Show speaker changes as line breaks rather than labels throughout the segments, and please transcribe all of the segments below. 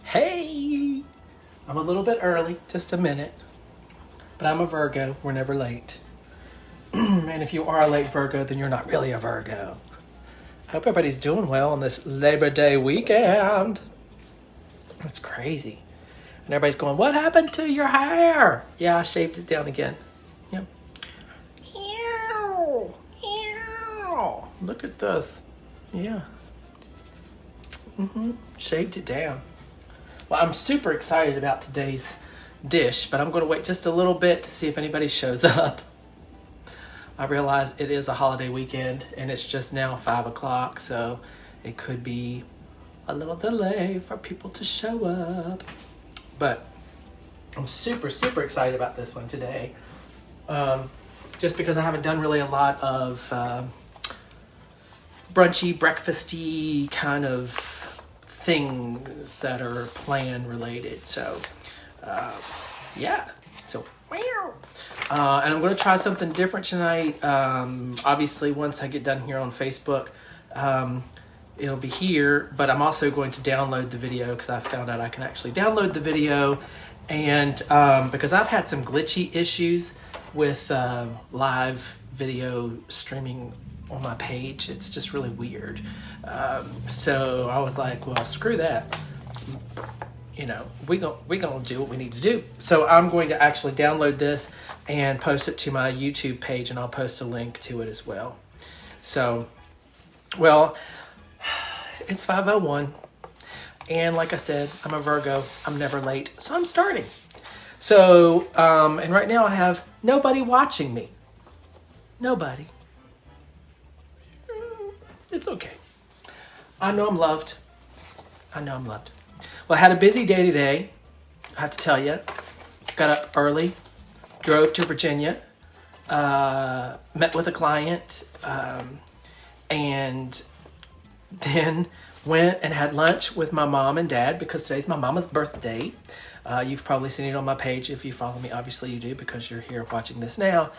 Hey! I'm a little bit early, just a minute. But I'm a Virgo, we're never late. And if you are a late Virgo, then you're not really a Virgo. I hope everybody's doing well on this Labor Day weekend. That's crazy. And everybody's going, what happened to your hair? Yeah, I shaved it down again. Yep. Ew. Ew. Look at this. Yeah. Shaved it down. Well, I'm super excited about today's dish, but I'm going to wait just a little bit to see if anybody shows up. I realize it is a holiday weekend and it's just now 5 o'clock, so it could be a little delay for people to show up. But I'm super, super excited about this one today. Just because I haven't done really a lot of brunchy, breakfasty kind of things that are plan related. So, yeah. So, and I'm going to try something different tonight. Obviously, once I get done here on Facebook, it'll be here. But I'm also going to download the video because I found out I can actually download the video. And because I've had some glitchy issues with live video streaming on my page, it's just really weird. So I was like, well, screw that. You know, we gonna do what we need to do. So I'm going to actually download this and post it to my YouTube page, and I'll post a link to it as well. So, well, it's 5:01, and like I said, I'm a Virgo. I'm never late, so I'm starting. So, and right now I have nobody watching me. Nobody. It's okay. I know I'm loved. I know I'm loved. Well, I had a busy day today, I have to tell you. Got up early, drove to Virginia, met with a client, and then went and had lunch with my mom and dad because today's my mama's birthday. You've probably seen it on my page. If you follow me, obviously you do because you're here watching this now.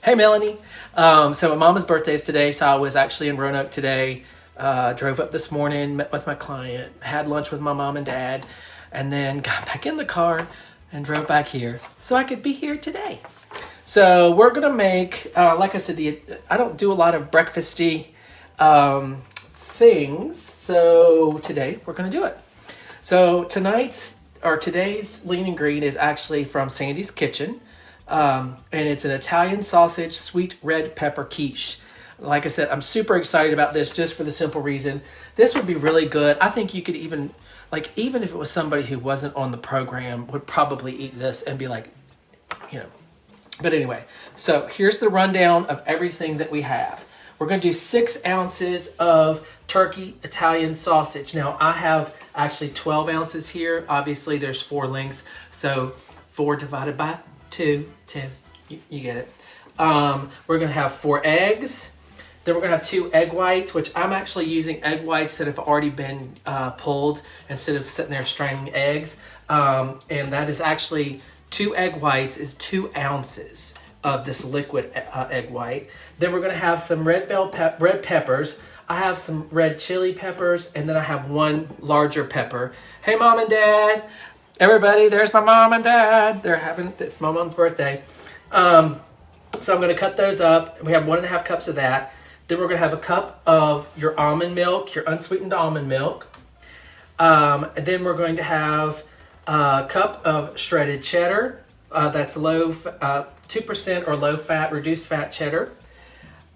Hey, Melanie. So my mama's birthday is today, so I was actually in Roanoke today. Drove up this morning, met with my client, had lunch with my mom and dad, and then got back in the car and drove back here so I could be here today. So we're going to make, like I said, I don't do a lot of breakfasty things, so today we're going to do it. So today's lean and green is actually from Sandy's Kitchen, and it's an Italian sausage sweet red pepper quiche. Like I said, I'm super excited about this just for the simple reason. This would be really good. I think you could even if it was somebody who wasn't on the program would probably eat this and be like, you know. But anyway, so here's the rundown of everything that we have. We're going to do 6 ounces of turkey Italian sausage. Now, I have actually 12 ounces here. Obviously, there's 4 links. So 4 divided by 2, 10. You get it. We're going to have 4 eggs. Then we're going to have 2 egg whites, which I'm actually using egg whites that have already been pulled instead of sitting there straining eggs. And that is actually 2 egg whites is 2 ounces of this liquid egg white. Then we're going to have some red peppers. I have some red chili peppers, and then I have 1 larger pepper. Hey, Mom and Dad. Everybody, there's my mom and dad. It's my mom's birthday. So I'm going to cut those up. We have 1.5 cups of that. Then we're going to have a cup of your almond milk, your unsweetened almond milk. And then we're going to have a cup of shredded cheddar. That's 2% or low fat, reduced fat cheddar.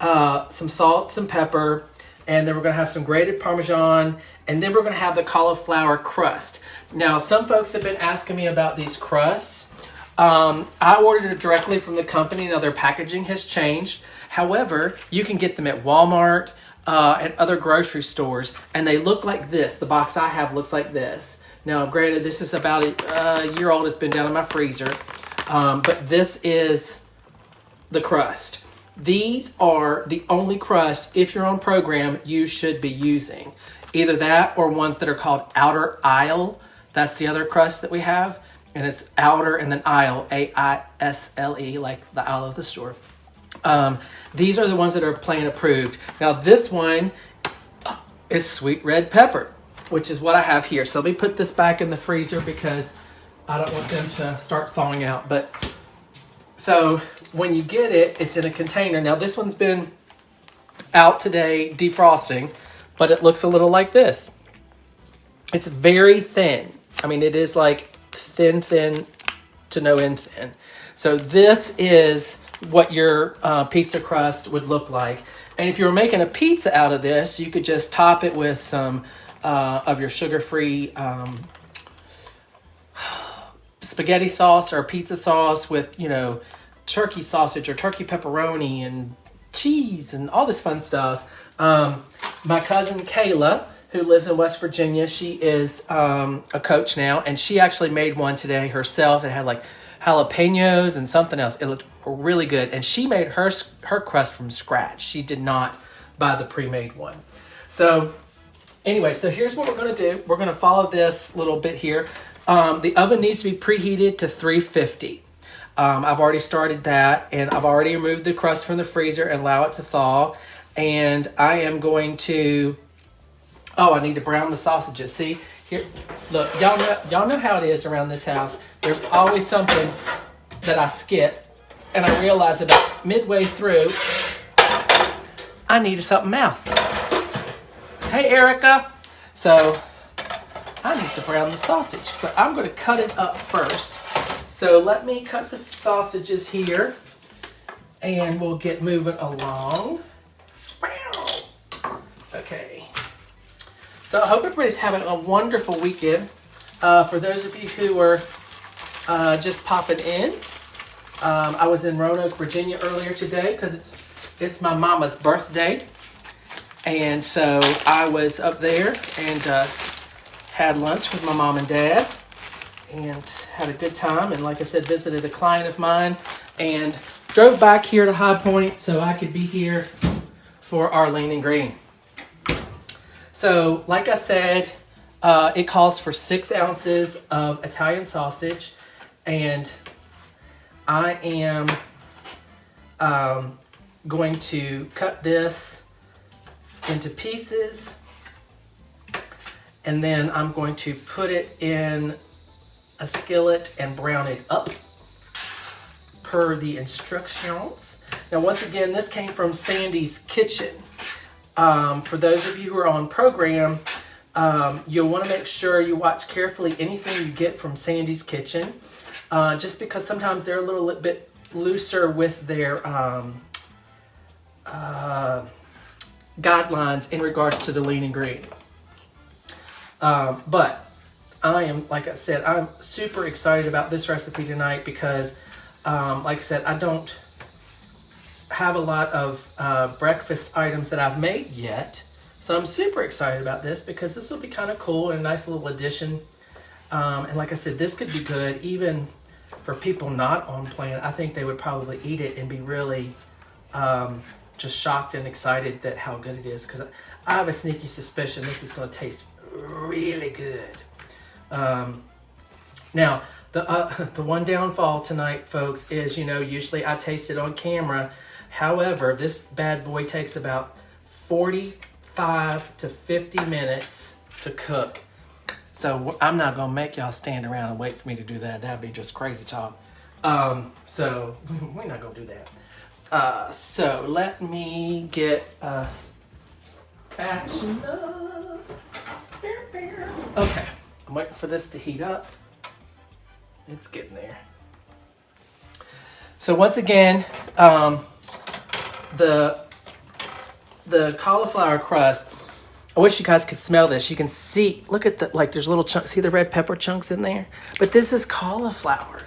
Some salt, some pepper. And then we're going to have some grated Parmesan. And then we're going to have the cauliflower crust. Now, some folks have been asking me about these crusts. I ordered it directly from the company. Now, their packaging has changed. However, you can get them at Walmart and other grocery stores, and they look like this. The box I have looks like this. Now, granted, this is about a year old. It's been down in my freezer, but this is the crust. These are the only crust, if you're on program, you should be using. Either that or ones that are called Outer Aisle. That's the other crust that we have, and it's Outer and then Aisle, A-I-S-L-E, like the aisle of the store. These are the ones that are plan approved. Now this one is sweet red pepper. which is what I have here. So let me put this back in the freezer because I don't want them to start thawing out. But so when you get it, it's in a container. Now this one's been out today defrosting, but it looks a little like this. It's very thin. I mean, it is like thin to no end thin. So this is what your pizza crust would look like. And if you were making a pizza out of this, you could just top it with some of your sugar-free spaghetti sauce or pizza sauce with, you know, turkey sausage or turkey pepperoni and cheese and all this fun stuff. My cousin Kayla, who lives in West Virginia, she is a coach now, and she actually made one today herself. It had like jalapenos and something else. It looked really good, and she made her crust from scratch. She did not buy the pre-made one. So anyway, so here's what we're going to do. We're going to follow this little bit here. The oven needs to be preheated to 350. I've already started that, and I've already removed the crust from the freezer and allow it to thaw. And I am going to, I need to brown the sausages. See, here, look, y'all know how it is around this house. There's always something that I skip, and I realize about midway through, I needed something else. Hey, Erica. So I need to brown the sausage, but I'm going to cut it up first. So let me cut the sausages here, and we'll get moving along. Okay. So I hope everybody's having a wonderful weekend. For those of you who are just popping in, I was in Roanoke, Virginia earlier today because it's my mama's birthday. And so I was up there and had lunch with my mom and dad and had a good time. And like I said, visited a client of mine and drove back here to High Point so I could be here for our lean and green. So like I said, it calls for 6 ounces of Italian sausage, and I am going to cut this into pieces, and then I'm going to put it in a skillet and brown it up per the instructions. Now once again, this came from Sandy's Kitchen. For those of you who are on program, you'll want to make sure you watch carefully anything you get from Sandy's Kitchen, just because sometimes they're a little bit looser with their guidelines in regards to the lean and green. But I am, like I said, I'm super excited about this recipe tonight because, like I said, I don't have a lot of breakfast items that I've made yet. So I'm super excited about this because this will be kind of cool and a nice little addition. And like I said, this could be good even for people not on plan. I think they would probably eat it and be really just shocked and excited that how good it is, because I have a sneaky suspicion this is going to taste really good. Now, the one downfall tonight, folks, is, you know, usually I taste it on camera. However, this bad boy takes about 45 to 50 minutes to cook. So I'm not going to make y'all stand around and wait for me to do that. That'd be just crazy talk. So we're not going to do that. So let me get a spatula. Okay, I'm waiting for this to heat up. It's getting there. So once again, the cauliflower crust, I wish you guys could smell this. You can see, look at the, like there's little chunks, see the red pepper chunks in there? But this is cauliflower.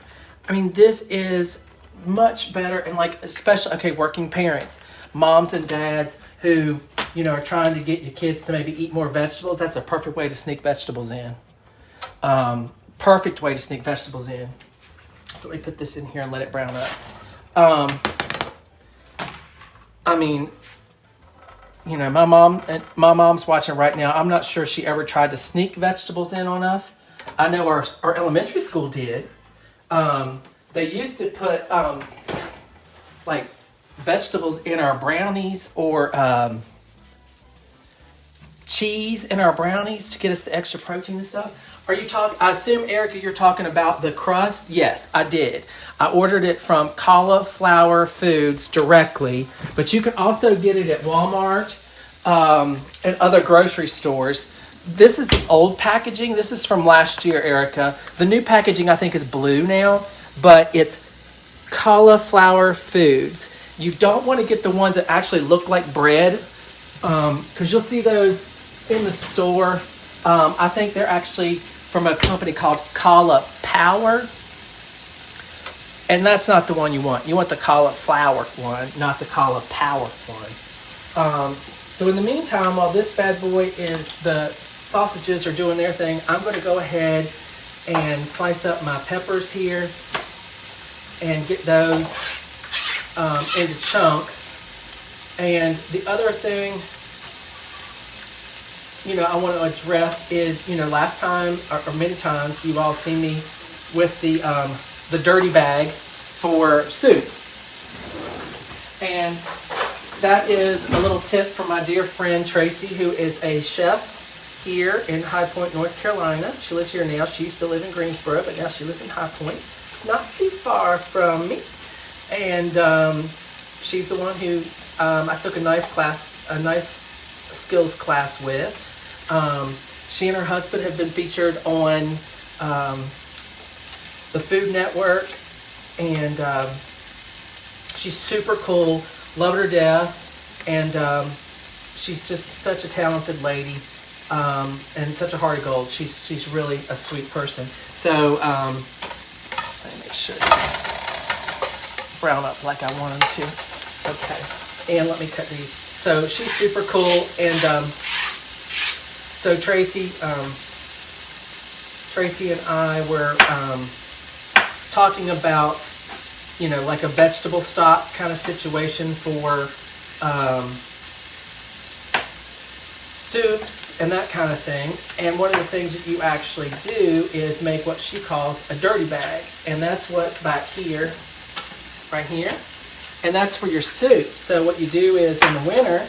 I mean, this is much better, and like, especially, okay, working parents, moms and dads who, you know, are trying to get your kids to maybe eat more vegetables. That's a perfect way to sneak vegetables in. Perfect way to sneak vegetables in. So let me put this in here and let it brown up. I mean, you know, my mom's watching right now. I'm not sure she ever tried to sneak vegetables in on us. I know our elementary school did. They used to put like vegetables in our brownies, or cheese in our brownies to get us the extra protein and stuff. Are you talking? I assume, Erica, you're talking about the crust. Yes, I did. I ordered it from Cauliflower Foods directly, but you can also get it at Walmart and other grocery stores. This is the old packaging. This is from last year, Erica. The new packaging, I think, is blue now, but it's Cauliflower Foods. You don't want to get the ones that actually look like bread, because you'll see those in the store. I think they're actually from a company called Cauliflower, and that's not the one you want. You want the cauliflower one, not the cauliflower one. So in the meantime, while this bad boy is, the sausages are doing their thing, I'm going to go ahead and slice up my peppers here and get those into chunks. And the other thing, I want to address is, last time or many times you've all seen me with the dirty bag for soup. And that is a little tip from my dear friend Tracy, who is a chef here in High Point, North Carolina. She lives here now. She used to live in Greensboro, but now she lives in High Point, not too far from me. And she's the one who I took a knife skills class with. She and her husband have been featured on the Food Network, and she's super cool, love her to death, and she's just such a talented lady, and such a heart of gold. She's really a sweet person. So let me make sure these brown up like I want them to. Okay, and let me cut these. So she's super cool, and so Tracy and I were talking about, like a vegetable stock kind of situation for soups and that kind of thing. And one of the things that you actually do is make what she calls a dirty bag. And that's what's back here, right here. And that's for your soup. So what you do is in the winter,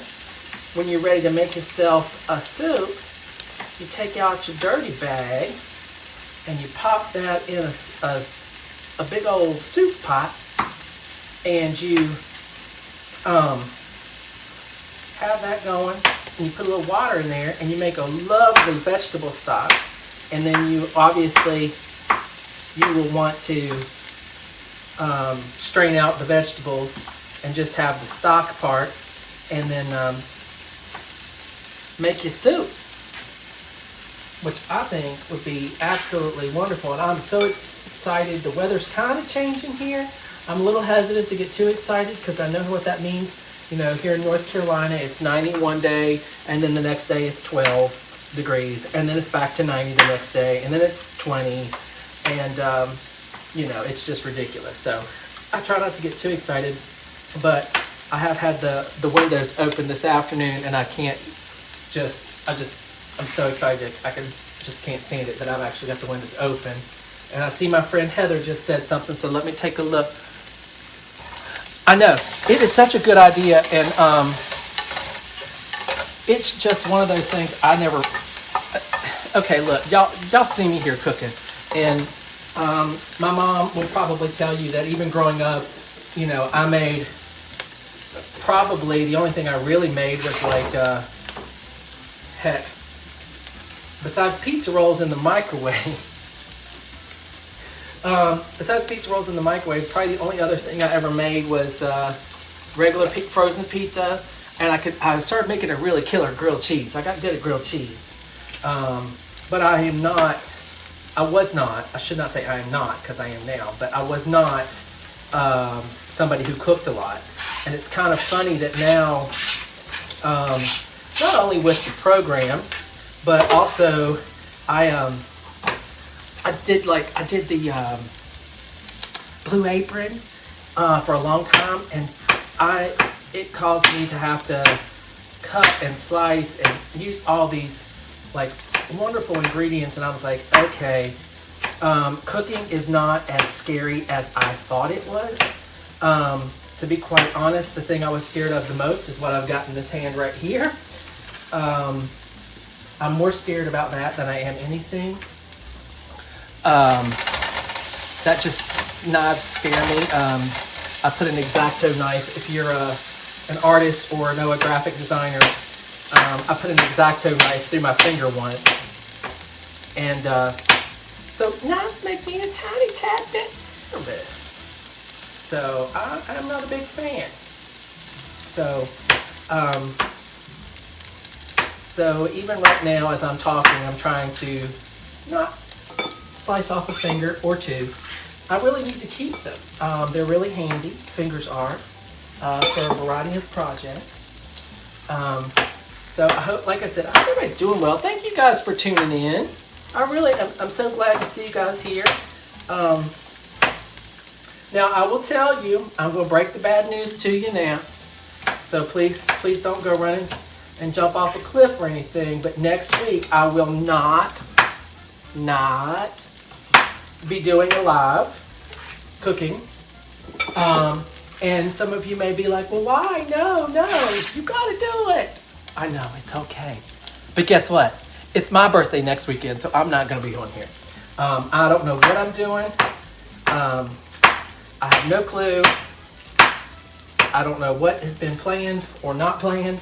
when you're ready to make yourself a soup, you take out your dirty bag and you pop that in a big old soup pot, and you have that going, and you put a little water in there, and you make a lovely vegetable stock. And then you obviously, you will want to strain out the vegetables and just have the stock part, and then make your soup, which I think would be absolutely wonderful. And I'm so excited. The weather's kind of changing here. I'm a little hesitant to get too excited because I know what that means. Here in North Carolina, it's 90 one day, and then the next day it's 12 degrees, and then it's back to 90 the next day, and then it's 20, and it's just ridiculous. So I try not to get too excited, but I have had the windows open this afternoon, and I'm so excited. I just can't stand it that I've actually got the windows open. And I see my friend Heather just said something, so let me take a look. I know, it is such a good idea, and it's just one of those things I never... Okay, look, y'all see me here cooking, and my mom will probably tell you that even growing up, I made... Probably the only thing I really made was like, heck, besides pizza rolls in the microwave, probably the only other thing I ever made was regular frozen pizza, and I started making a really killer grilled cheese. I got good at grilled cheese, but I should not say I am not, because I am now, but I was not somebody who cooked a lot. And it's kind of funny that now, not only with the program, but also I did the Blue Apron for a long time, and it caused me to have to cut and slice and use all these like wonderful ingredients, and I was like, okay, cooking is not as scary as I thought it was. To be quite honest, the thing I was scared of the most is what I've got in this hand right here. I'm more scared about that than I am anything. That just knives scare me. I put an X-Acto knife. If you're an artist or know a graphic designer, I put an X-Acto knife through my finger once. And so knives make me a tiny tad bit nervous. So I'm not a big fan. So even right now as I'm talking, I'm trying to not slice off a finger or two. I really need to keep them. They're really handy, fingers are, for a variety of projects. So I hope, like I said, I hope everybody's doing well. Thank you guys for tuning in. I'm so glad to see you guys here. Now I will tell you, I'm going to break the bad news to you now. So please don't go running and jump off a cliff or anything. But next week I will not be doing a live cooking. And some of you may be like, well, why? No, you got to do it. I know, it's okay. But guess what? It's my birthday next weekend, so I'm not going to be on here. I don't know what I'm doing. I have no clue. I don't know what has been planned or not planned,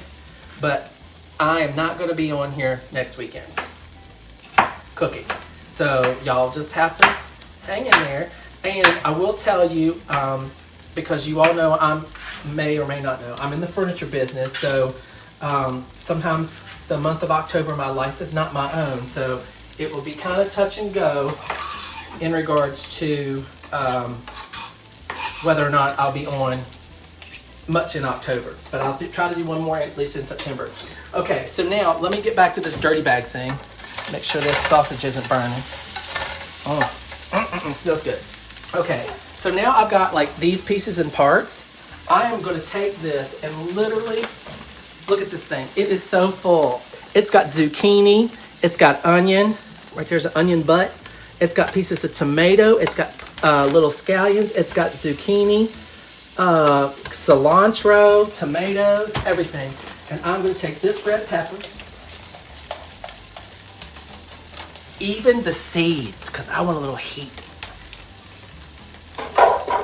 but I am not going to be on here next weekend cooking. So y'all just have to hang in there. And I will tell you, because you all know I may or may not know, I'm in the furniture business. So sometimes the month of October, my life is not my own. So it will be kind of touch and go in regards to whether or not I'll be on much in October, but I'll try to do one more at least in September. Okay, so now let me get back to this dirty bag thing. Make sure this sausage isn't burning. It smells good. Okay, so now I've got like these pieces and parts. I am going to take this and literally look at this thing. It is so full. It's got zucchini. It's got onion. Right there's an onion butt. It's got pieces of tomato. It's got little scallions. It's got zucchini. Cilantro, tomatoes, everything. And I'm going to take this red pepper, even the seeds, because I want a little heat.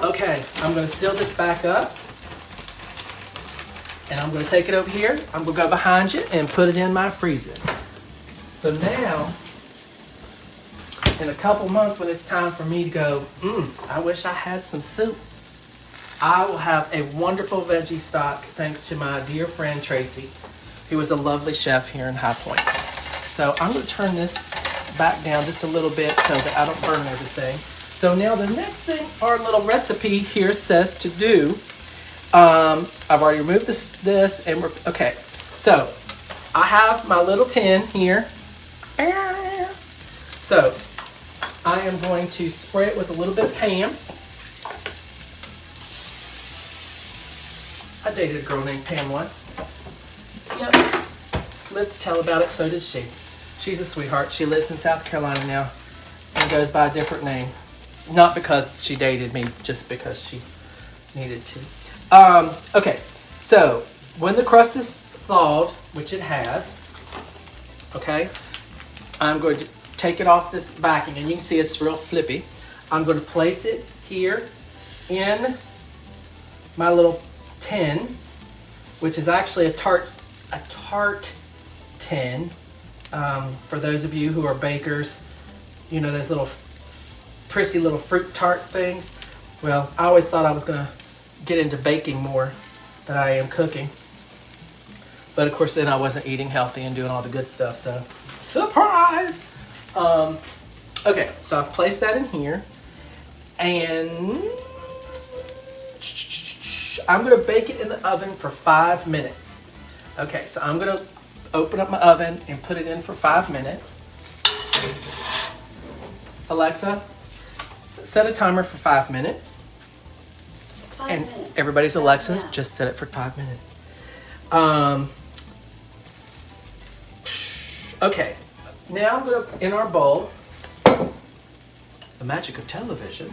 Okay, I'm going to seal this back up, and I'm going to take it over here. I'm going to go behind you and put it in my freezer. So now, in a couple months when it's time for me to go, I wish I had some soup, I will have a wonderful veggie stock thanks to my dear friend Tracy, who is a lovely chef here in High Point. So I'm going to turn this back down just a little bit so that I don't burn everything. So now the next thing our little recipe here says to do, I've already removed this and we're, okay. So I have my little tin here. So I am going to spray it with a little bit of Pam. I dated a girl named Pam once. Yep. Lived to tell about it, so did she. She's a sweetheart. She lives in South Carolina now and goes by a different name. Not because she dated me, just because she needed to. Okay, so when the crust is thawed, which it has, okay, I'm going to take it off this backing, and you can see it's real flippy. I'm going to place it here in my little tin, which is actually a tart tin. For those of you who are bakers, you know those little prissy little fruit tart things. Well, I always thought I was going to get into baking more than I am cooking. But of course then I wasn't eating healthy and doing all the good stuff, so surprise! Okay, so I've placed that in here, and I'm going to bake it in the oven for 5 minutes. Okay, so I'm going to open up my oven and put it in for 5 minutes. Alexa, set a timer for 5 minutes. And everybody's Alexa, just set it for 5 minutes. Okay, now I'm going to, in our bowl, the magic of television,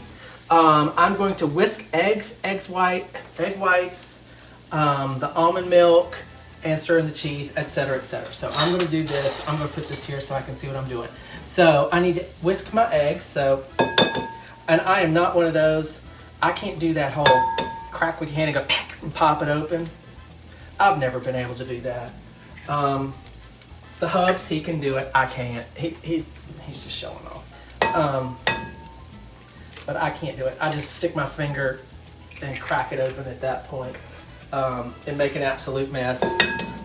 I'm going to whisk egg whites, the almond milk, and stir in the cheese, etc., etc. So I'm going to do this. I'm going to put this here so I can see what I'm doing. So I need to whisk my eggs. So, and I am not one of those. I can't do that whole crack with your hand and go and pop it open. I've never been able to do that. The Hubs, he can do it. I can't. He's just showing off. But I can't do it. I just stick my finger and crack it open at that point, and make an absolute mess.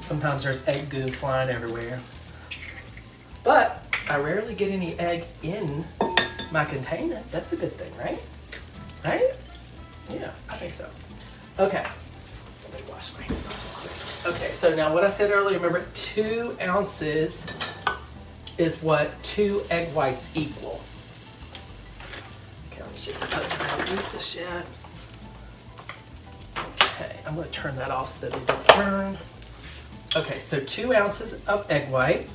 Sometimes there's egg goo flying everywhere. But I rarely get any egg in my container. That's a good thing, right? Right? Yeah, I think so. Okay. Let me wash my hands. Okay, so now what I said earlier, remember 2 ounces is what 2 egg whites equal. Okay, let me shake this up because I haven't used this yet. Okay, I'm going to turn that off so that they don't burn. Okay, so 2 ounces of egg white.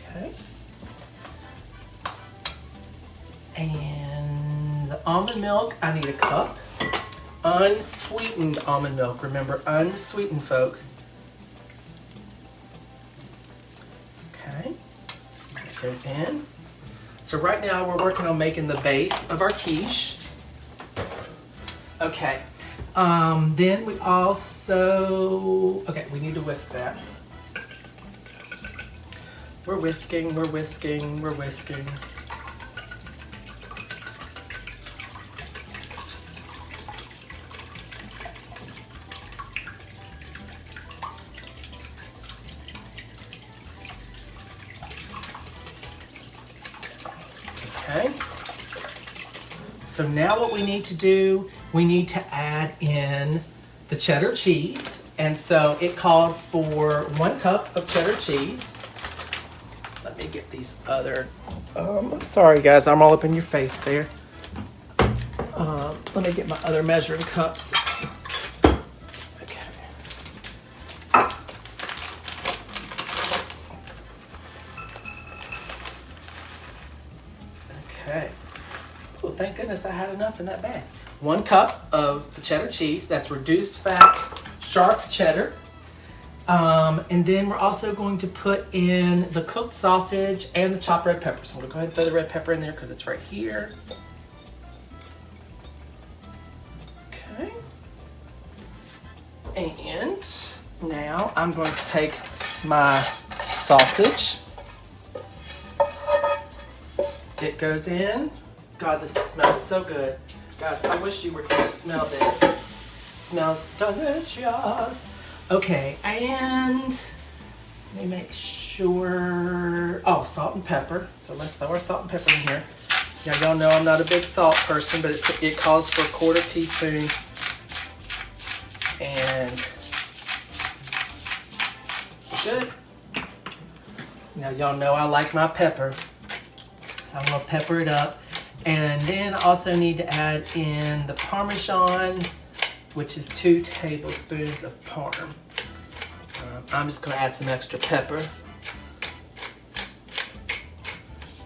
Okay. And the almond milk, I need a cup. Unsweetened almond milk. Remember, unsweetened, folks. Okay. That goes in. So right now we're working on making the base of our quiche. Okay. Then we also, okay, we need to whisk that. We're whisking, we're whisking, we're whisking. Okay. So now what we need to do, we need to add in the cheddar cheese. And so it called for 1 cup of cheddar cheese. Let me get these other, sorry guys, I'm all up in your face there. Let me get my other measuring cups. Okay. Okay. Oh, thank goodness I had enough in that bag. 1 cup of the cheddar cheese. That's reduced fat, sharp cheddar. And then we're also going to put in the cooked sausage and the chopped red pepper. So I'm going to go ahead and throw the red pepper in there because it's right here. Okay. And now I'm going to take my sausage. It goes in. God, this smells so good. Guys, I wish you were here to smell this. It smells delicious. Okay, and let me make sure. Oh, salt and pepper. So let's throw our salt and pepper in here. Now, y'all know I'm not a big salt person, but it calls for a 1/4 teaspoon. And good. Now, y'all know I like my pepper. So I'm going to pepper it up. And then I also need to add in the Parmesan, which is 2 tablespoons of Parm. I'm just going to add some extra pepper.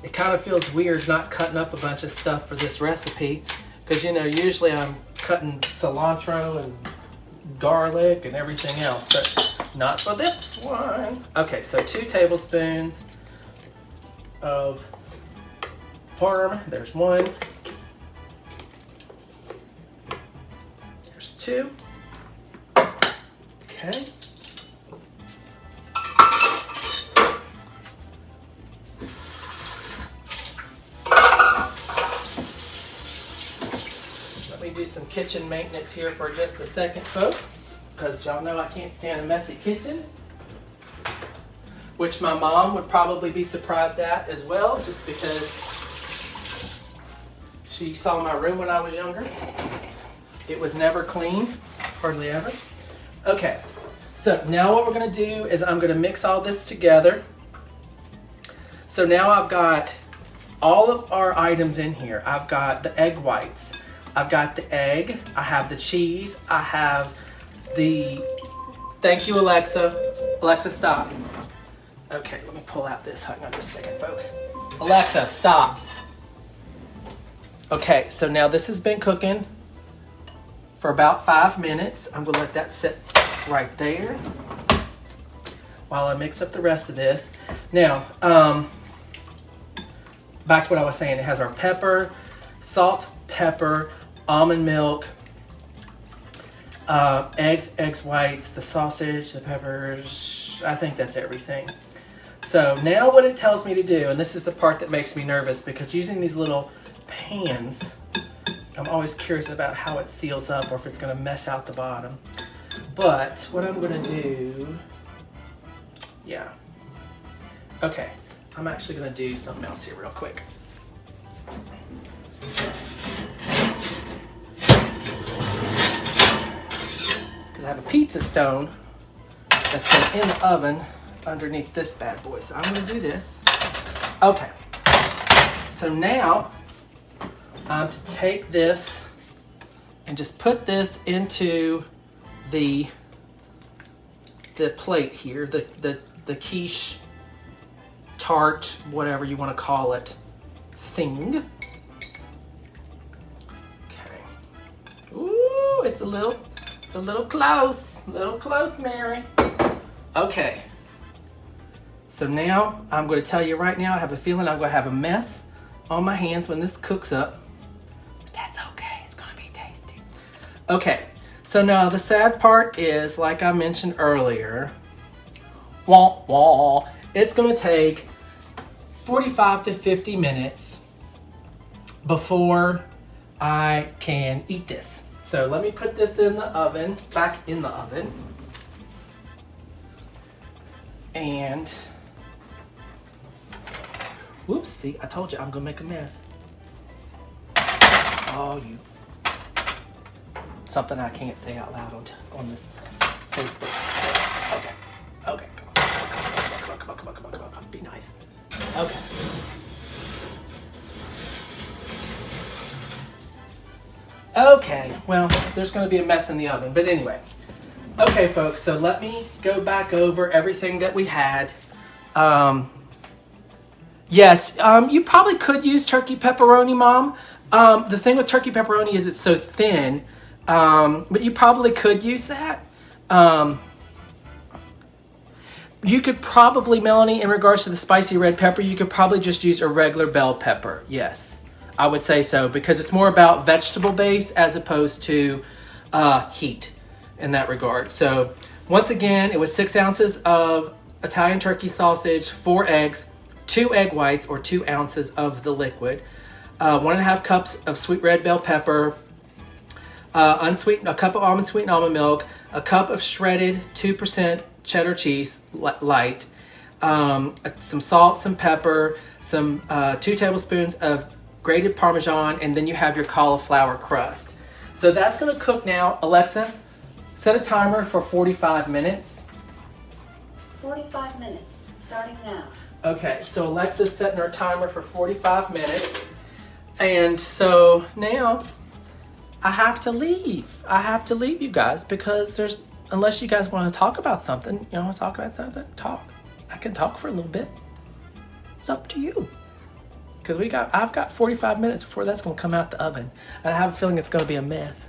It kind of feels weird not cutting up a bunch of stuff for this recipe because, you know, usually I'm cutting cilantro and garlic and everything else, but not for this one. Okay, so 2 tablespoons of Parm. There's 1. There's 2. Okay. Let me do some kitchen maintenance here for just a second, folks, because y'all know I can't stand a messy kitchen, which my mom would probably be surprised at as well, just because she saw my room when I was younger. It was never clean, hardly ever. Okay, so now what we're gonna do is I'm gonna mix all this together. So now I've got all of our items in here. I've got the egg whites, I've got the egg, I have the cheese, I have the, thank you Alexa. Alexa, stop. Okay, let me pull out this, hang on just a second, folks. Alexa, stop. Okay, so now this has been cooking for about 5 minutes. I'm gonna let that sit right there while I mix up the rest of this. Now, back to what I was saying. It has our pepper, salt, pepper, almond milk, eggs whites, the sausage, the peppers. I think that's everything. So now what it tells me to do, and this is the part that makes me nervous, because using these little pans, I'm always curious about how it seals up or if it's going to mess out the bottom. But what I'm going to do, yeah. Okay, I'm actually going to do something else here real quick. Because I have a pizza stone that's going in the oven underneath this bad boy. So I'm going to do this. Okay, so now I'm to take this and just put this into the plate here, the quiche, tart, whatever you want to call it, thing. Okay. Ooh, it's a little close, Mary. Okay. So now I'm going to tell you right now, I have a feeling I'm going to have a mess on my hands when this cooks up. But that's okay. It's going to be tasty. Okay. So now the sad part is, like I mentioned earlier, it's going to take 45 to 50 minutes before I can eat this. So let me put this in the oven, back in the oven. And, whoops, see, I told you I'm going to make a mess. Oh, you. Something I can't say out loud on this Facebook. Okay, come on, be nice. Okay. Okay, well, there's going to be a mess in the oven, but anyway. Okay, folks, so let me go back over everything that we had. Yes, you probably could use turkey pepperoni, Mom. The thing with turkey pepperoni is it's so thin. But you probably could use that. You could probably, Melanie, in regards to the spicy red pepper, you could probably just use a regular bell pepper. Yes, I would say so, because it's more about vegetable base as opposed to heat in that regard. So once again, it was 6 ounces of Italian turkey sausage, 4 eggs, 2 egg whites or 2 ounces of the liquid, 1.5 cups of sweet red bell pepper, unsweetened, a cup of almond sweetened almond milk, a cup of shredded 2% cheddar cheese, light, some salt, some pepper, some 2 tablespoons of grated Parmesan, and then you have your cauliflower crust. So that's going to cook now. Alexa, set a timer for 45 minutes.
45 minutes, starting now.
Okay, so Alexa's setting her timer for 45 minutes. And so now I have to leave. You guys, because unless you guys want to talk about something, talk. I can talk for a little bit. It's up to you. Because I've got 45 minutes before that's going to come out the oven. And I have a feeling it's going to be a mess.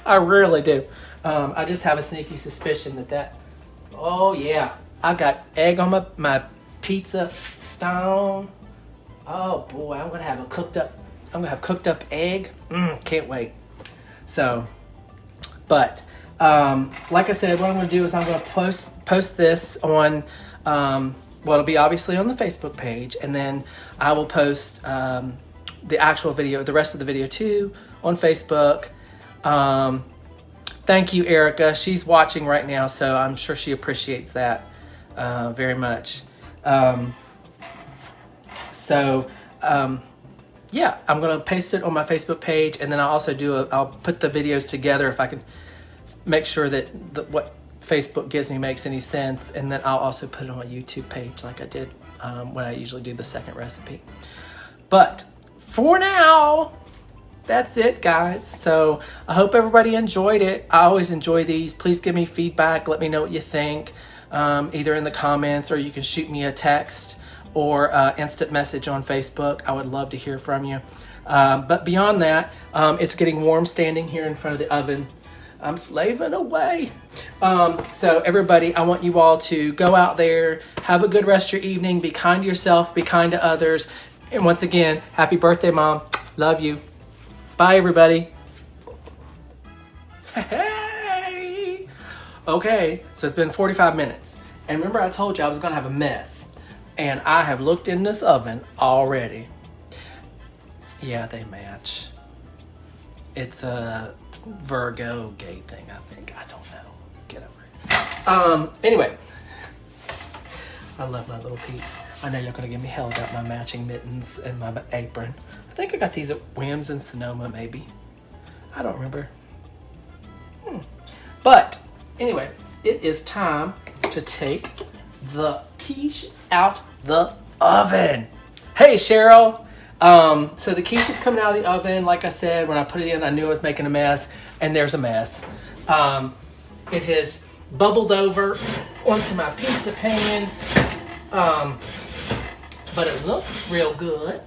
I really do. I just have a sneaky suspicion that oh yeah. I got egg on my pizza stone. Oh boy, I'm going to have cooked up egg. Can't wait. So, but like I said, what I'm going to do is I'm going to post this on, it'll be obviously on the Facebook page, and then I will post the actual video, the rest of the video too, on Facebook. Thank you, Erica. She's watching right now, so I'm sure she appreciates that very much. Yeah, I'm going to paste it on my Facebook page, and then I'll also I'll put the videos together if I can make sure that what Facebook gives me makes any sense, and then I'll also put it on my YouTube page like I did when I usually do the second recipe. But for now, that's it, guys. So I hope everybody enjoyed it. I always enjoy these. Please give me feedback. Let me know what you think, either in the comments, or you can shoot me a text or instant message on Facebook. I would love to hear from you. But beyond that, it's getting warm standing here in front of the oven. I'm slaving away. So everybody, I want you all to go out there, have a good rest of your evening, be kind to yourself, be kind to others. And once again, happy birthday, Mom. Love you. Bye, everybody. Hey. Okay, so it's been 45 minutes. And remember I told you I was going to have a mess. And I have looked in this oven already. Yeah, they match. It's a Virgo gay thing, I think. I don't know. Get over it. Anyway. I love my little peeps. I know you're going to give me hell about my matching mittens and my apron. I think I got these at Williams and Sonoma, maybe. I don't remember. But, anyway, it is time to take the quiche out the oven. Hey, Cheryl. So the quiche is coming out of the oven. Like I said, when I put it in, I knew I was making a mess, and there's a mess. It has bubbled over onto my pizza pan, but it looks real good.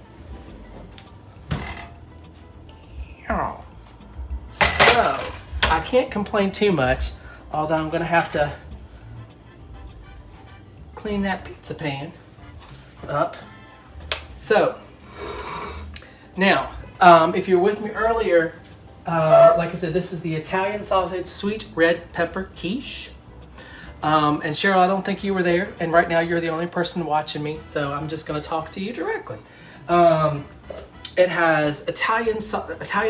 So, I can't complain too much, although I'm going to have to clean that pizza pan up. So, now, if you're with me earlier, like I said, this is the Italian sausage sweet red pepper quiche. And Cheryl, I don't think you were there, and right now you're the only person watching me, so I'm just going to talk to you directly. It has Italian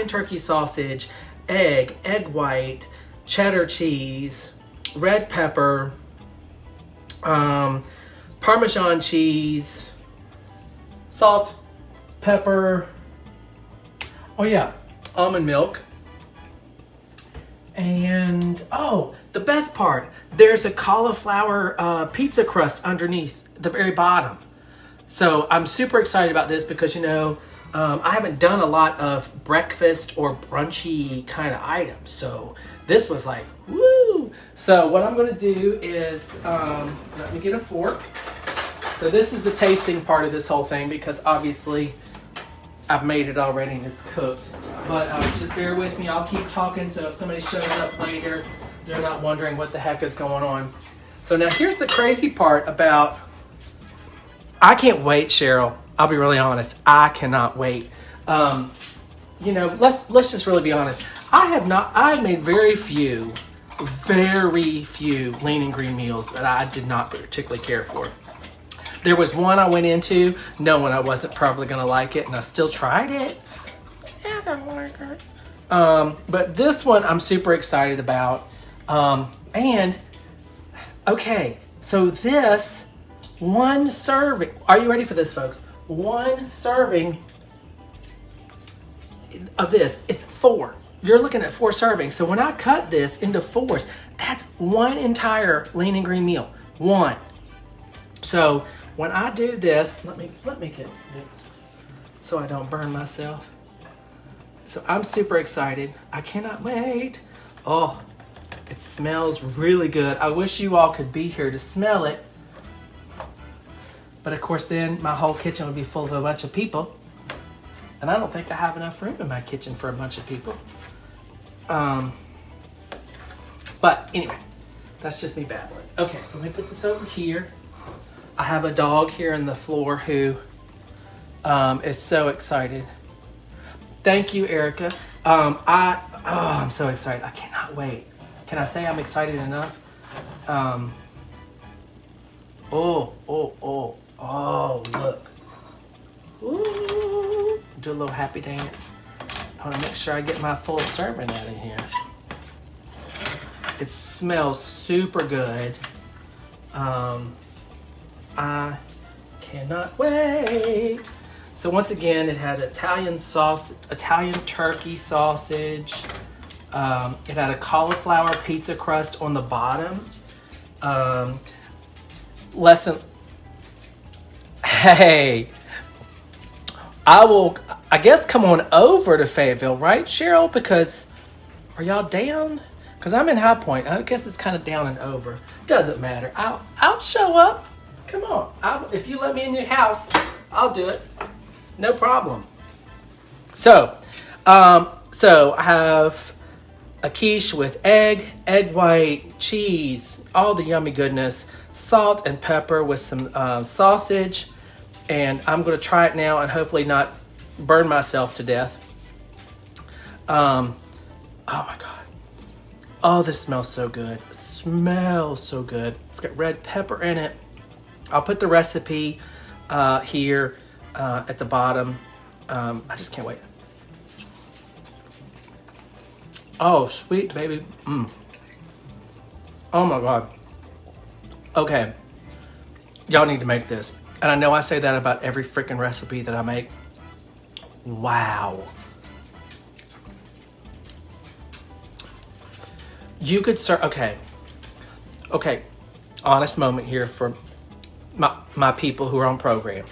turkey sausage, egg white, cheddar cheese, red pepper, Parmesan cheese, salt, pepper, oh yeah, almond milk, and oh, the best part, there's a cauliflower pizza crust underneath the very bottom. So I'm super excited about this because, you know, I haven't done a lot of breakfast or brunchy kind of items. So this was like, woo! So what I'm going to do is, let me get a fork. So this is the tasting part of this whole thing because obviously I've made it already and it's cooked. But just bear with me. I'll keep talking so if somebody shows up later, they're not wondering what the heck is going on. So now here's the crazy part about, I can't wait, Cheryl. I'll be really honest. I cannot wait. You know, let's just really be honest. I've made very few lean and green meals that I did not particularly care for. There was one I went into knowing I wasn't probably going to like it, and I still tried it. I don't like it. But this one I'm super excited about. And, okay, so this one serving, are you ready for this, folks? One serving of this, it's 4. You're looking at 4 servings. So when I cut this into 4s, that's one entire lean and green meal. One. So when I do this, let me get it so I don't burn myself. So I'm super excited. I cannot wait. Oh, it smells really good. I wish you all could be here to smell it. But of course then my whole kitchen would be full of a bunch of people. And I don't think I have enough room in my kitchen for a bunch of people. But anyway, that's just me babbling. Okay, so let me put this over here. I have a dog here on the floor who is so excited. Thank you, Erica. I'm so excited. I cannot wait. Can I say I'm excited enough? Look. Ooh. Do a little happy dance. I want to make sure I get my full serving out of here. It smells super good. I cannot wait. So once again, it had Italian turkey sausage. It had a cauliflower pizza crust on the bottom. Hey, I guess come on over to Fayetteville, right, Cheryl? Because, are y'all down? Because I'm in High Point. I guess it's kind of down and over. Doesn't matter. I'll show up. Come on. If you let me in your house, I'll do it. No problem. So I have a quiche with egg white, cheese, all the yummy goodness, salt and pepper with some sausage. And I'm going to try it now and hopefully not burn myself to death. Oh my God. Oh, this smells so good. It smells so good. It's got red pepper in it. I'll put the recipe here at the bottom. I just can't wait. Oh, sweet baby. Oh my God. Okay. Y'all need to make this. And I know I say that about every freaking recipe that I make. Wow. You could serve, okay. Honest moment here for my people who are on program.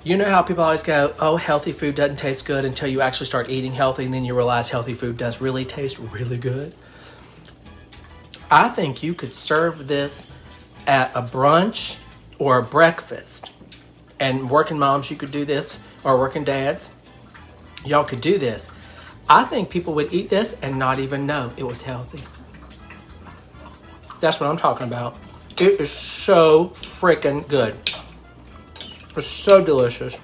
You know how people always go, oh, healthy food doesn't taste good until you actually start eating healthy, and then you realize healthy food does really taste really good. I think you could serve this at a brunch or a breakfast. And working moms, you could do this, or working dads, y'all could do this. I think people would eat this and not even know it was healthy. That's what I'm talking about. It is so freaking good. It's so delicious.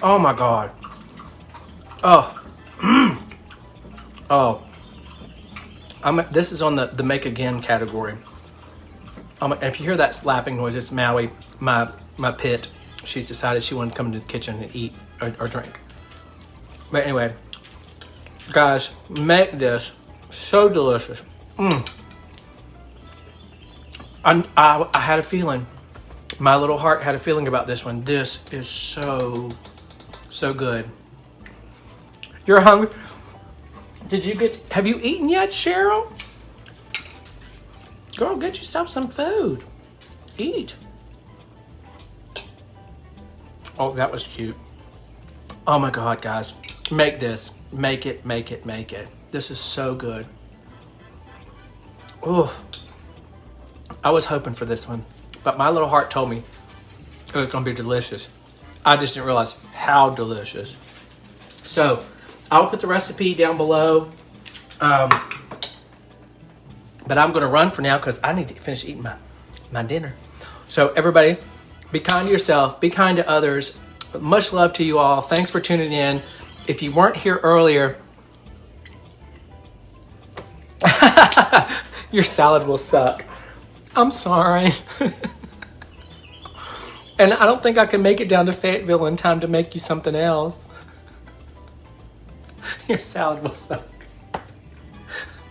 Oh my God. Oh. Oh. This is on the make again category. If you hear that slapping noise, it's Maui, my pit. She's decided she wanted to come to the kitchen and eat or drink. But anyway, guys, make this so delicious. I had a feeling. My little heart had a feeling about this one. This is so good. You're hungry? Have you eaten yet, Cheryl? Girl, get yourself some food. Eat. Oh, that was cute. Oh my God, guys. Make this. Make it. This is so good. Oh, I was hoping for this one, but my little heart told me it was gonna be delicious. I just didn't realize how delicious. So I'll put the recipe down below. But I'm gonna run for now because I need to finish eating my dinner. So everybody, be kind to yourself, be kind to others. Much love to you all. Thanks for tuning in. If you weren't here earlier, your salad will suck. I'm sorry. And I don't think I can make it down to Fayetteville in time to make you something else. Your salad will suck.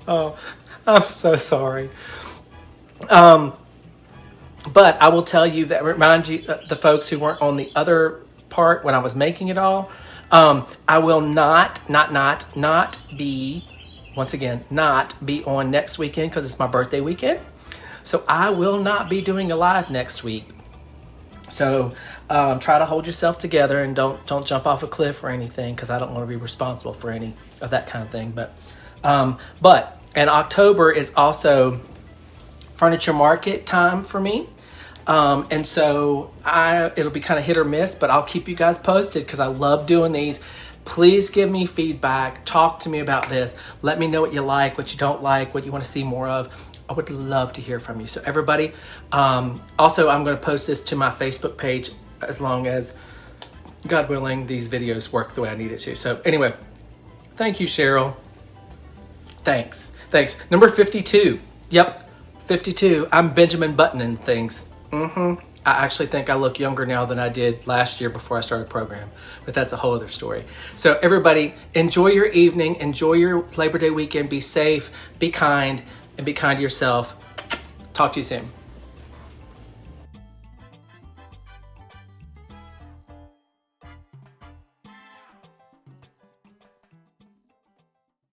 Oh, I'm so sorry. But I will tell you that, remind you, the folks who weren't on the other part when I was making it all, I will not be, once again, not be on next weekend because it's my birthday weekend. So I will not be doing a live next week. So try to hold yourself together and don't jump off a cliff or anything because I don't want to be responsible for any of that kind of thing. And October is also furniture market time for me. And so it'll be kind of hit or miss, but I'll keep you guys posted because I love doing these. Please give me feedback. Talk to me about this. Let me know what you like, what you don't like, what you want to see more of. I would love to hear from you. So everybody, also I'm going to post this to my Facebook page as long as, God willing, these videos work the way I need it to. So anyway, thank you, Cheryl. Thanks. Number 52. Yep, 52. I'm Benjamin Buttoning things. I actually think I look younger now than I did last year before I started the program, but that's a whole other story. So everybody, enjoy your evening, enjoy your Labor Day weekend, be safe, be kind, and be kind to yourself. Talk to you soon.